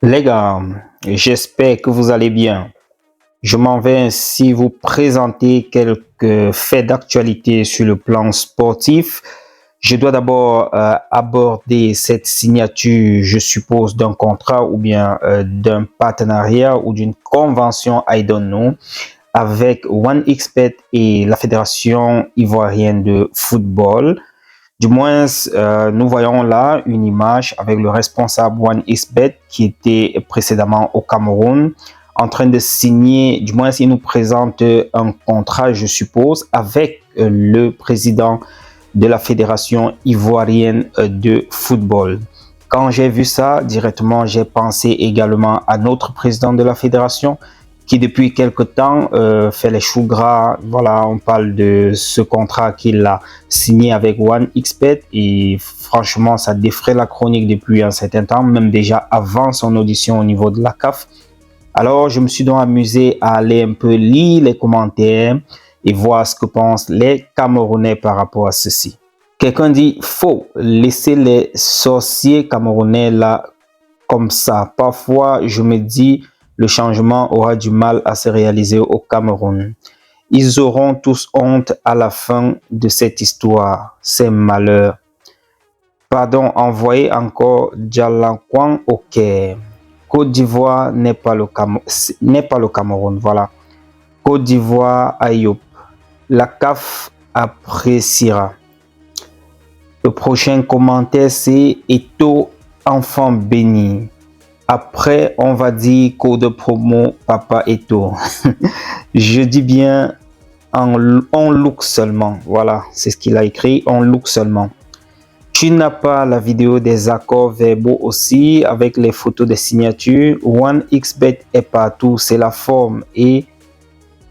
Les gars, j'espère que vous allez bien. Je m'en vais ainsi vous présenter quelques faits d'actualité sur le plan sportif. Je dois d'abord aborder cette signature, je suppose, d'un contrat ou bien d'un partenariat ou d'une convention, I don't know, avec OneXBet et la Fédération ivoirienne de football. Du moins, nous voyons là une image avec le responsable OneXBet qui était précédemment au Cameroun en train de signer, du moins il nous présente un contrat, je suppose, avec le président de la Fédération ivoirienne de football. Quand j'ai vu ça, directement, j'ai pensé également à notre président de la fédération qui depuis quelque temps fait les choux gras. Voilà, on parle de ce contrat qu'il a signé avec OneXBet et franchement, ça défraie la chronique depuis un certain temps, même déjà avant son audition au niveau de la CAF. Alors, je me suis donc amusé à aller un peu lire les commentaires et voir ce que pensent les Camerounais par rapport à ceci. Quelqu'un dit, faut laisser les sorciers camerounais là comme ça. Parfois, je me dis, le changement aura du mal à se réaliser au Cameroun. Ils auront tous honte à la fin de cette histoire. C'est malheur. Pardon, envoyez encore Djalankwan au Caire. Côte d'Ivoire n'est pas le Cameroun. Voilà. Côte d'Ivoire, Ayoub. La CAF appréciera. Le prochain commentaire, c'est Eto, enfant béni. Après, on va dire code promo Papa Eto. Je dis bien en look seulement. Voilà, c'est ce qu'il a écrit, en look seulement. Tu n'as pas la vidéo des accords verbaux aussi avec les photos des signatures. OneXBet est partout, c'est la forme et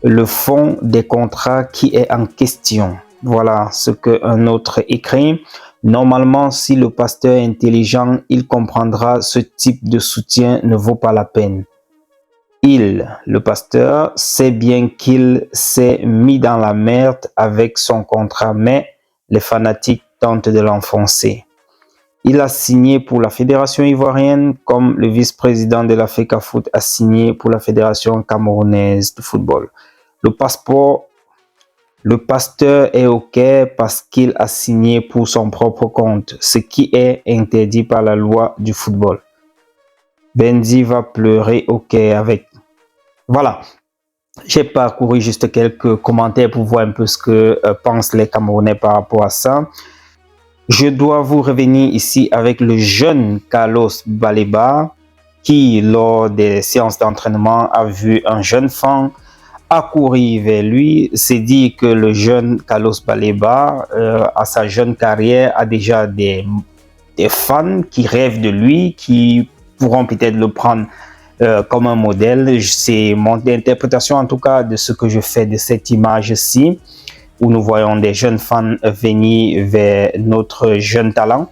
le fond des contrats qui est en question. Voilà ce qu'un autre écrit. Normalement, si le pasteur est intelligent, il comprendra ce type de soutien ne vaut pas la peine. Le pasteur, sait bien qu'il s'est mis dans la merde avec son contrat, mais les fanatiques tentent de l'enfoncer. Il a signé pour la Fédération ivoirienne comme le vice-président de la FECAFOOT a signé pour la Fédération camerounaise de football. Le pasteur est OK parce qu'il a signé pour son propre compte, ce qui est interdit par la loi du football. Benzi va pleurer OK avec. Voilà. J'ai parcouru juste quelques commentaires pour voir un peu ce que pensent les Camerounais par rapport à ça. Je dois vous revenir ici avec le jeune Carlos Baleba qui, lors des séances d'entraînement, a vu un jeune fan accourir vers lui. C'est dit que le jeune Carlos Baleba, à sa jeune carrière, a déjà des fans qui rêvent de lui, qui pourront peut-être le prendre comme un modèle. C'est mon interprétation en tout cas de ce que je fais de cette image-ci, où nous voyons des jeunes fans venir vers notre jeune talent.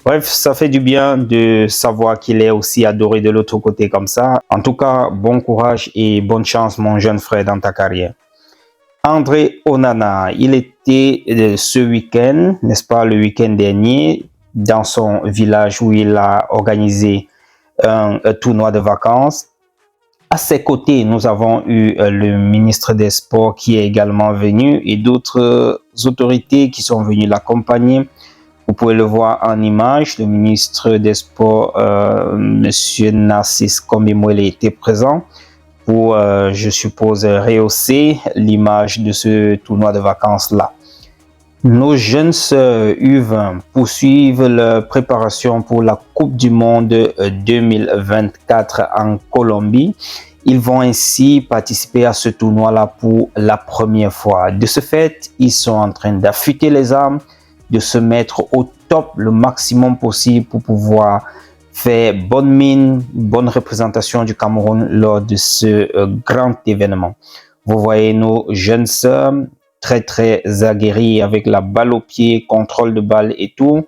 Bref, ça fait du bien de savoir qu'il est aussi adoré de l'autre côté comme ça. En tout cas, bon courage et bonne chance mon jeune frère dans ta carrière. André Onana, il était ce week-end, n'est-ce pas, le week-end dernier, dans son village où il a organisé un tournoi de vacances. À ses côtés, nous avons eu le ministre des Sports qui est également venu et d'autres autorités qui sont venues l'accompagner. Vous pouvez le voir en image, le ministre des Sports, M. Narcisse Kombimwele, était présent pour, je suppose, rehausser l'image de ce tournoi de vacances-là. Nos jeunes sœurs U20 poursuivent leur préparation pour la Coupe du Monde 2024 en Colombie. Ils vont ainsi participer à ce tournoi-là pour la première fois. De ce fait, ils sont en train d'affûter les armes, de se mettre au top le maximum possible pour pouvoir faire bonne mine, bonne représentation du Cameroun lors de ce grand événement. Vous voyez nos jeunes sœurs très aguerries avec la balle au pied, contrôle de balle et tout.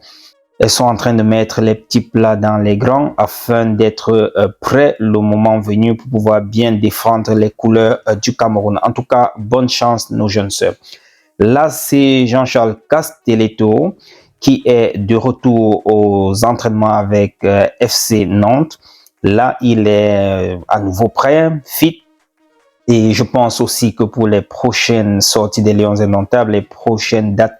Elles sont en train de mettre les petits plats dans les grands afin d'être prêts le moment venu pour pouvoir bien défendre les couleurs du Cameroun. En tout cas, bonne chance nos jeunes sœurs. Là, c'est Jean-Charles Castelletto qui est de retour aux entraînements avec FC Nantes. Là, il est à nouveau prêt, fit. Et je pense aussi que pour les prochaines sorties des Lions indomptables, les prochaines dates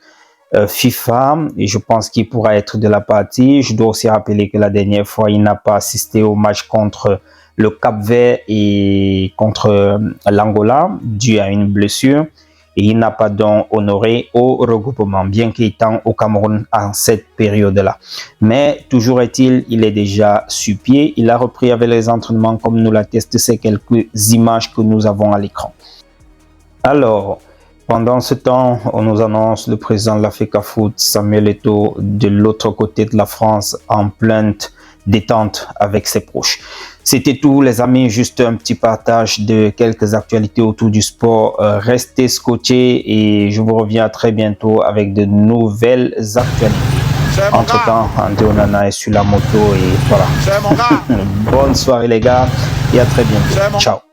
FIFA, et je pense qu'il pourra être de la partie. Je dois aussi rappeler que la dernière fois, il n'a pas assisté au match contre le Cap-Vert et contre l'Angola, dû à une blessure. Et il n'a pas donc honoré au regroupement, bien qu'étant au Cameroun en cette période-là. Mais toujours est-il, il est déjà sur pied. Il a repris avec les entraînements comme nous l'attestent ces quelques images que nous avons à l'écran. Alors, pendant ce temps, on nous annonce le président de l'Africa Foot, Samuel Eto'o, de l'autre côté de la France, en pleinte détente avec ses proches. C'était tout, les amis, juste un petit partage de quelques actualités autour du sport. Restez scotchés et je vous reviens très bientôt avec de nouvelles actualités. Entre-temps, André Onana est sur la moto et voilà. Bonne soirée les gars et à très bientôt. Ciao.